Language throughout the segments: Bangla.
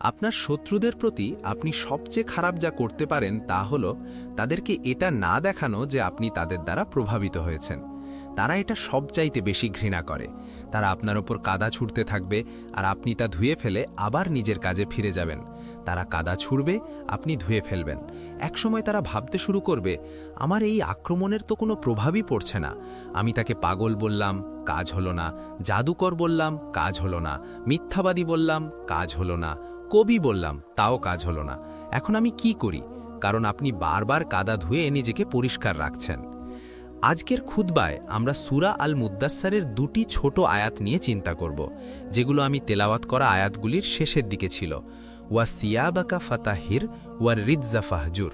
আপনার শত্রুদের প্রতি আপনি সবচেয়ে খারাপ যা করতে পারেন তা হলো তাদেরকে এটা না দেখানো যে আপনি তাদের দ্বারা প্রভাবিত হয়েছেন। তারা এটা সবচাইতে বেশি ঘৃণা করে। তারা আপনার ওপর কাদা ছুঁড়তে থাকবে আর আপনি তা ধুয়ে ফেলে আবার নিজের কাজে ফিরে যাবেন। তারা কাদা ছুঁড়বে, আপনি ধুয়ে ফেলবেন। একসময় তারা ভাবতে শুরু করবে, আমার এই আক্রমণের তো কোনো প্রভাবই পড়ছে না। আমি তাকে পাগল বললাম, কাজ হলো না। জাদুকর বললাম, কাজ হলো না। মিথ্যাবাদী বললাম, কাজ হলো না। কবি বললাম, তাও কাজ হলো না। এখন আমি কি করি? কারণ আপনি বারবার কাদা ধুয়ে নিজেকে পরিষ্কার রাখছেন। আজকের খুতবায় আমরা সূরা আল মুদ্দাসসারের দুটি ছোট আয়াত নিয়ে চিন্তা করব, যেগুলো আমি তেলাওয়াত করা আয়াতগুলির শেষের দিকে ছিল। ওয়া সিয়াবাকা ফাতাহির ওয়ার রিজ্জা ফাহজুর।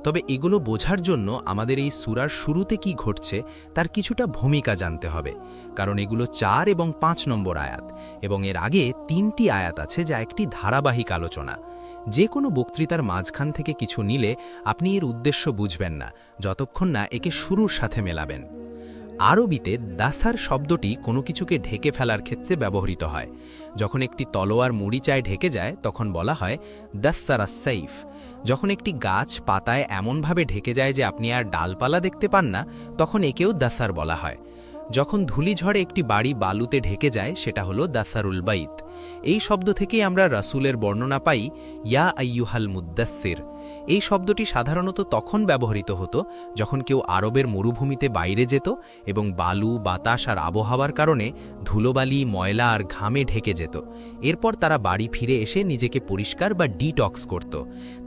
তবে এগুলো বোঝার জন্য আমাদের এই সূরার শুরুতে কি ঘটছে তার কিছুটা ভূমিকা জানতে হবে, কারণ এগুলো ৪ এবং ৫ নম্বর আয়াত, এবং এর আগে ৩টি আয়াত আছে যা একটি ধারাবাহিক আলোচনা। যে কোনো বক্তৃতার মাঝখান থেকে কিছু নিলে আপনি এর উদ্দেশ্য বুঝবেন না যতক্ষণ না একে শুরুর সাথে মেলাবেন। আরবিতে দাসার শব্দটি কোনো কিছুকে ঢেকে ফেলার ক্ষেত্রে ব্যবহৃত হয়। যখন একটি তলোয়ার মরিচায় ঢেকে যায় তখন বলা হয় দাসারা সাইফ। যখন একটি গাছ পাতায় এমনভাবে ঢেকে যায় যে আপনি আর ডালপালা দেখতে পান না, তখন একেও দাসার বলা হয়। যখন ধূলিঝড়ে একটি বাড়ি বালুতে ঢেকে যায় সেটা হলো দাসারুল বাইত। এই শব্দ থেকেই আমরা রাসূলের বর্ণনা পাই, ইয়া আইয়ুহাল মুদ্দাসসির। এই শব্দটি সাধারণত তখন ব্যবহৃত হতো যখন কেউ আরবের মরুভূমিতে বাইরে যেত এবং বালু, বাতাস আর আবহাওয়ার কারণে ধুলোবালি, ময়লা আর ঘামে ঢেকে যেত। এরপর তারা বাড়ি ফিরে এসে নিজেকে পরিষ্কার বা ডিটক্স করত।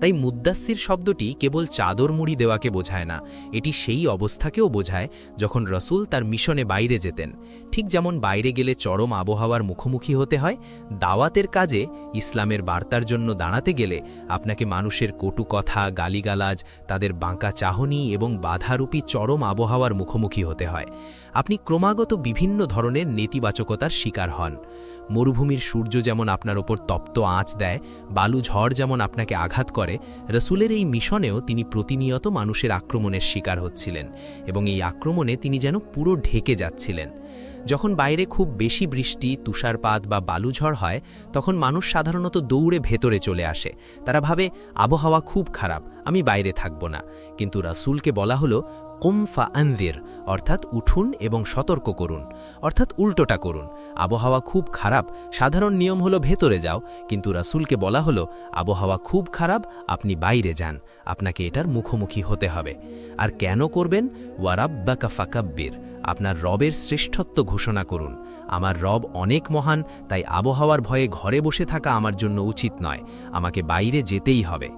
তাই মুদ্দাসসির শব্দটি কেবল চাদর মুড়ি দেওয়াকে বোঝায় না, এটি সেই অবস্থাকেও বোঝায় যখন রাসূল তার মিশনে বাইরে যেতেন। ঠিক যেমন বাইরে গেলে চরম আবহাওয়ার মুখোমুখি হতে হয়, দাওয়াতের কাজে ইসলামের বার্তার জন্য দাঁড়াতে গেলে আপনাকে মানুষের কটু কথা, গালিগালাজ, তাদের বাঁকা চাহনি এবং বাধারূপী চরম আবহাওয়ার মুখোমুখি হতে হয়। আপনি ক্রমাগত বিভিন্ন ধরনের নেতিবাচকতার শিকার হন। মরুভূমির সূর্য যেমন আপনার ওপর তপ্ত আঁচ দেয়, বালু ঝড় যেমন আপনাকে আঘাত করে, রাসূলের এই মিশনেও তিনি প্রতিনিয়ত মানুষের আক্রমণের শিকার হচ্ছিলেন, এবং এই আক্রমণে তিনি যেন পুরো ঢেকে যাচ্ছিলেন। যখন বাইরে খুব বেশি বৃষ্টি, তুষারপাত বা বালুঝড় হয়, তখন মানুষ সাধারণত দৌড়ে ভেতরে চলে আসে। তারা ভাবে আবহাওয়া খুব খারাপ, আমি বাইরে থাকব না। কিন্তু রাসূলকে বলা হলো কুম ফাআনযির, অর্থাৎ উঠুন এবং সতর্ক করুন, অর্থাৎ উল্টোটা করুন। আবহাওয়া খুব খারাপ, সাধারণ নিয়ম হলো ভেতরে যাও, কিন্তু রাসূলকে বলা হলো আবহাওয়া খুব খারাপ, আপনি বাইরে যান, আপনাকে এটার মুখোমুখি হতে হবে। আর কেন করবেন? ওয়ারাব্বাকা ফাকাব্বির, আপনার রবের শ্রেষ্ঠত্ব ঘোষণা করুন। আমার রব অনেক মহান, তাই আবহাওয়ার ভয়ে ঘরে বসে থাকা আমার জন্য উচিত নয়, আমাকে বাইরে যেতেই হবে।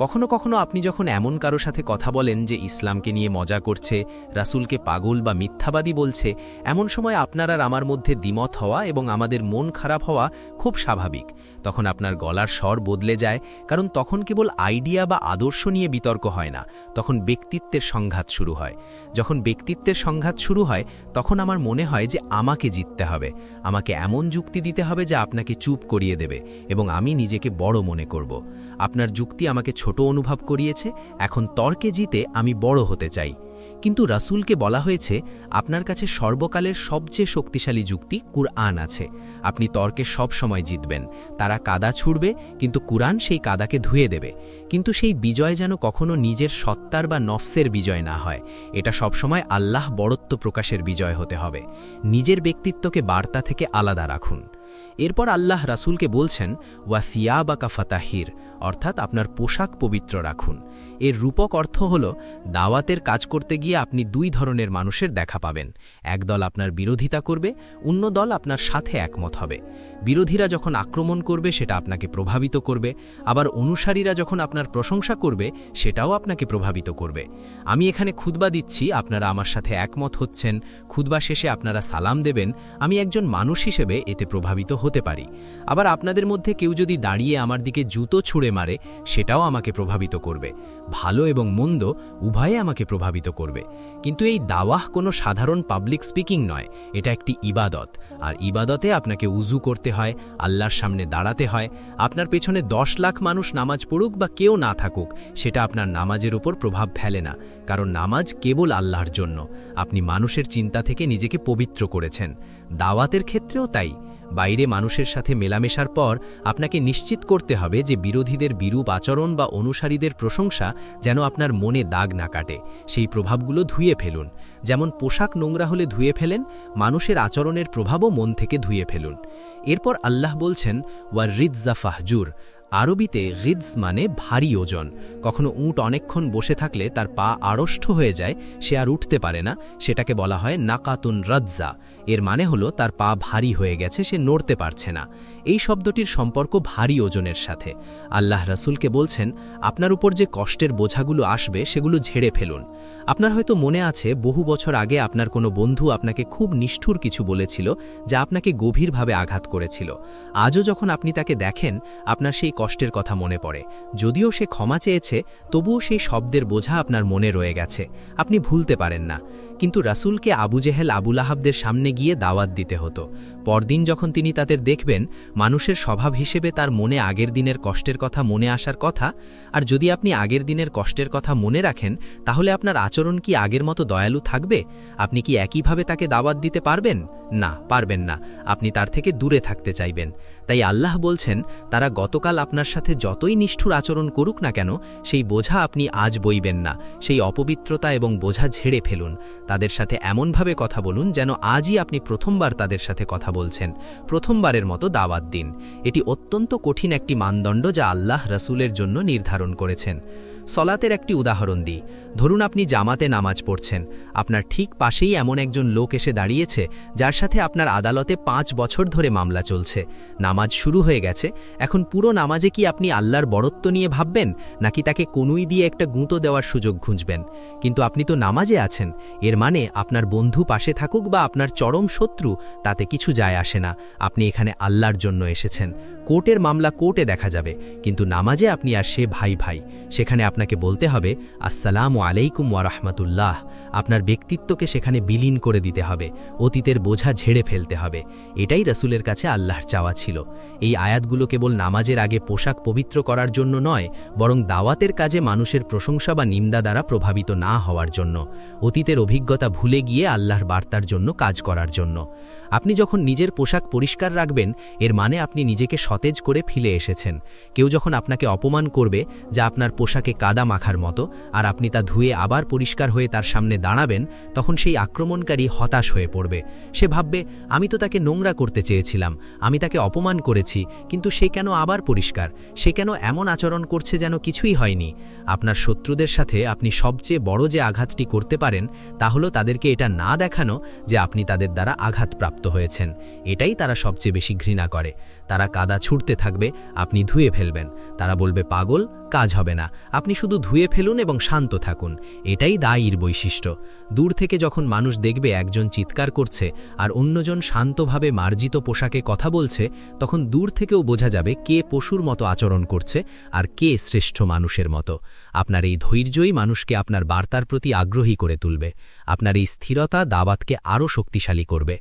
কখনো কখনো আপনি যখন এমন কারো সাথে কথা বলেন যে ইসলামকে নিয়ে মজা করছে, রাসূলকে পাগল বা মিথ্যাবাদী বলছে, এমন সময় আপনার আর আমার মধ্যে দ্বিমত হওয়া এবং আমাদের মন খারাপ হওয়া খুব স্বাভাবিক। তখন আপনার গলার স্বর বদলে যায়, কারণ তখন কেবল আইডিয়া বা আদর্শ নিয়ে বিতর্ক হয় না, তখন ব্যক্তিত্বের সংঘাত শুরু হয়। যখন ব্যক্তিত্বের সংঘাত শুরু হয় তখন আমার মনে হয় যে আমাকে জিততে হবে, আমাকে এমন যুক্তি দিতে হবে যা আপনাকে চুপ করিয়ে দেবে, এবং আমি নিজেকে বড় মনে করব। আপনার যুক্তি আমাকে ছোট অনুভব করিয়েছে, এখন তর্কে জিতে আমি বড় হতে চাই। কিন্তু রাসূলকে বলা হয়েছে আপনার কাছে সর্বকালের সবচেয়ে শক্তিশালী যুক্তি কুরআন আছে, আপনি তর্কে সব সময় জিতবেন। তারা কাদা ছুড়বে, কিন্তু কুরআন সেই কাদাকে ধুয়ে দেবে। কিন্তু সেই বিজয় যেন কখনো নিজের সত্তার বা নফসের বিজয় না হয়, এটা সবসময় আল্লাহ বড়ত্ব প্রকাশের বিজয় হতে হবে। নিজের ব্যক্তিত্বকে বার্তা থেকে আলাদা রাখুন। এরপর আল্লাহ রাসূলকে বলছেন ওয়া সিয়াবাকা ফাতাহির, অর্থাৎ আপনার পোশাক পবিত্র রাখুন। এর রূপক অর্থ হল দাওয়াতের কাজ করতে গিয়ে আপনি দুই ধরনের মানুষের দেখা পাবেন। এক দল আপনার বিরোধিতা করবে, অন্য দল আপনার সাথে একমত হবে। বিরোধীরা যখন আক্রমণ করবে সেটা আপনাকে প্রভাবিত করবে, আবার অনুসারীরা যখন আপনার প্রশংসা করবে সেটাও আপনাকে প্রভাবিত করবে। আমি এখানে খুতবা দিচ্ছি, আপনারা আমার সাথে একমত হচ্ছেন, খুতবা শেষে আপনারা সালাম দেবেন, আমি একজন মানুষ হিসেবে এতে প্রভাবিত হতে পারি। আবার আপনাদের মধ্যে কেউ যদি দাঁড়িয়ে আমার দিকে জুতো ছুঁড়ে মারে, সেটাও আমাকে প্রভাবিত করবে। ভালো এবং মন্দ উভয়ে আমাকে প্রভাবিত করবে। কিন্তু এই দাওয়াহ কোনো সাধারণ পাবলিক স্পিকিং নয়, এটা একটি ইবাদত। আর ইবাদতে আপনাকে উজু করতে হয়, আল্লাহর সামনে দাঁড়াতে হয়। আপনার পেছনে 10 লাখ মানুষ নামাজ পড়ুক বা কেউ না থাকুক, সেটা আপনার নামাজের উপর প্রভাব ফেলে না, কারণ নামাজ কেবল আল্লাহর জন্য। আপনি মানুষের চিন্তা থেকে নিজেকে পবিত্র করেছেন। দাওয়াতের ক্ষেত্রেও তাই। বাইরে মানুষের সাথে মেলামেশার পর আপনাকে নিশ্চিত করতে হবে যে বিরোধীদের বিরূপ আচরণ বা অনুসারীদের প্রশংসা যেন আপনার মনে দাগ না কাটে। সেই প্রভাবগুলো ধুয়ে ফেলুন। যেমন পোশাক নোংরা হলে ধুয়ে ফেলেন, মানুষের আচরণের প্রভাবও মন থেকে ধুয়ে ফেলুন। এরপর আল্লাহ বলছেন, ওয়া রিদজা ফাহজুর। আরবিতে রিদজ মানে ভারী ওজন। কখনো উট অনেকক্ষণ বসে থাকলে তার পা আড়ষ্ট হয়ে যায়, সে আর উঠতে পারে না, সেটাকে বলা হয় নাকাতুন রাজ্জা। এর মানে হলো তার পা ভারী হয়ে গেছে, সে নড়তে পারছে না। এই শব্দটির সম্পর্ক ভারী ওজনের সাথে। আল্লাহ রাসূলকে বলছেন, আপনার উপর যে কষ্টের বোঝাগুলো আসবে সেগুলো ঝেড়ে ফেলুন। আপনার হয়তো মনে আছে বহু বছর আগে আপনার কোনো বন্ধু আপনাকে খুব নিষ্ঠুর কিছু বলেছিল, যা আপনাকে গভীরভাবে আঘাত করেছিল। আজও যখন আপনি তাকে দেখেন, আপনার সেই কষ্টের কথা মনে পড়ে। যদিও সে ক্ষমা চেয়েছে, তবুও সেই শব্দের বোঝা আপনার মনে রয়ে গেছে, আপনি ভুলতে পারেন না। কিন্তু রাসূলকে আবু জেহেল আবু লাহাবদের সামনে গিয়ে দাওয়াত দিতে হতো। পরদিন যখন তিনি তাদের দেখবেন, মানুষের স্বভাব হিসেবে তার মনে আগের দিনের কষ্টের কথা মনে আসার কথা। আর যদি আপনি আগের দিনের কষ্টের কথা মনে রাখেন, তাহলে আপনার আচরণ কি আগের মতো দয়ালু থাকবে? আপনি কি একইভাবে তাকে দাওয়াত দিতে পারবেন? না, পারবেন না। আপনি তার থেকে দূরে থাকতে চাইবেন। তাই আল্লাহ বলছেন, তারা গতকাল আপনার সাথে যতই নিষ্ঠুর আচরণ করুক না কেন, সেই বোঝা আপনি আজ বইবেন না। সেই অপবিত্রতা এবং বোঝা ঝেড়ে ফেলুন। তাদের সাথে এমনভাবে কথা বলুন যেন আজই আপনি প্রথমবার তাদের সাথে কথা বলছেন। প্রথমবারের মতো দাওয়াত দিন। এটি অত্যন্ত কঠিন একটি মানদণ্ড যা আল্লাহ রাসূলের জন্য নির্ধারণ করেছেন। সলাতের একটি উদাহরণ দিই। ধরুন আপনি জামাতে নামাজ পড়ছেন, আপনার ঠিক পাশেই এমন একজন লোক এসে দাঁড়িয়েছে যার সাথে আপনার আদালতে 5 বছর ধরে মামলা চলছে। নামাজ শুরু হয়ে গেছে, এখন পুরো নামাজে কি আপনি আল্লাহর বড়ত্ব নিয়ে ভাববেন, নাকি তাকে কনুই দিয়ে একটা গুঁতো দেওয়ার সুযোগ খুঁজবেন? কিন্তু আপনি তো নামাজে আছেন। এর মানে আপনার বন্ধু পাশে থাকুক বা আপনার চরম শত্রু, তাতে কিছু যায় আসে না। আপনি এখানে আল্লাহর জন্য এসেছেন। কোর্টের মামলা কোর্টে দেখা যাবে, কিন্তু নামাজে আপনি আর সে ভাই ভাই। সেখানে আপনাকে বলতে হবে, আসসালামু আলাইকুম ওয়া রাহমাতুল্লাহ। আপনার ব্যক্তিত্বকে সেখানে বিলীন করে দিতে হবে, অতীতের বোঝা ঝেড়ে ফেলতে হবে। এটাই রাসূলের কাছে আল্লাহর চাওয়া ছিল। এই আয়াতগুলো কেবল নামাজের আগে পোশাক পবিত্র করার জন্য নয়, বরং দাওয়াতের কাজে মানুষের প্রশংসা বা নিন্দা দ্বারা প্রভাবিত না হওয়ার জন্য, অতীতের অভিজ্ঞতা ভুলে গিয়ে আল্লাহর বার্তার জন্য কাজ করার জন্য। আপনি যখন নিজের পোশাক পরিষ্কার রাখবেন, এর মানে আপনি নিজেকে সতেজ করে ফিরে এসেছেন। কেউ যখন আপনাকে অপমান করবে, যা আপনার পোশাকে কাদা মাখার মতো, আর আপনি তা ধুয়ে আবার পরিষ্কার হয়ে তার সামনে দাঁড়াবেন, তখন সেই আক্রমণকারী হতাশ হয়ে পড়বে। সে ভাববে, আমি তো তাকে নোংরা করতে চেয়েছিলাম, আমি তাকে অপমান করেছি, কিন্তু সে কেন আবার পরিষ্কার? সে কেন এমন আচরণ করছে যেন কিছুই হয়নি? আপনার শত্রুদের সাথে আপনি সবচেয়ে বড় যে আঘাতটি করতে পারেন, তা হলো তাদেরকে এটা না দেখানো যে আপনি তাদের দ্বারা আঘাতপ্রাপ্ত হয়েছেন। এটাই তারা সবচেয়ে বেশি ঘৃণা করে। তারা কাদা ছুঁড়তে থাকবে, আপনি ধুয়ে ফেলবেন। তারা বলবে, পাগল, কাজ হবে না। আপনি শুধু ধুয়ে ফেলুন এবং শান্ত থাকুন। এটাই দায়ীর বৈশিষ্ট্য। দূর থেকে যখন মানুষ দেখবে একজন চিৎকার করছে আর অন্যজন শান্তভাবে মার্জিত পোশাকে কথা বলছে, তখন দূর থেকেও বোঝা যাবে কে পশুর মতো আচরণ করছে আর কে শ্রেষ্ঠ মানুষের মতো। আপনার এই ধৈর্যই মানুষকে আপনার বার্তার প্রতি আগ্রহী করে তুলবে। আপনার এই স্থিরতা দাওয়াতকে আরও শক্তিশালী করবে।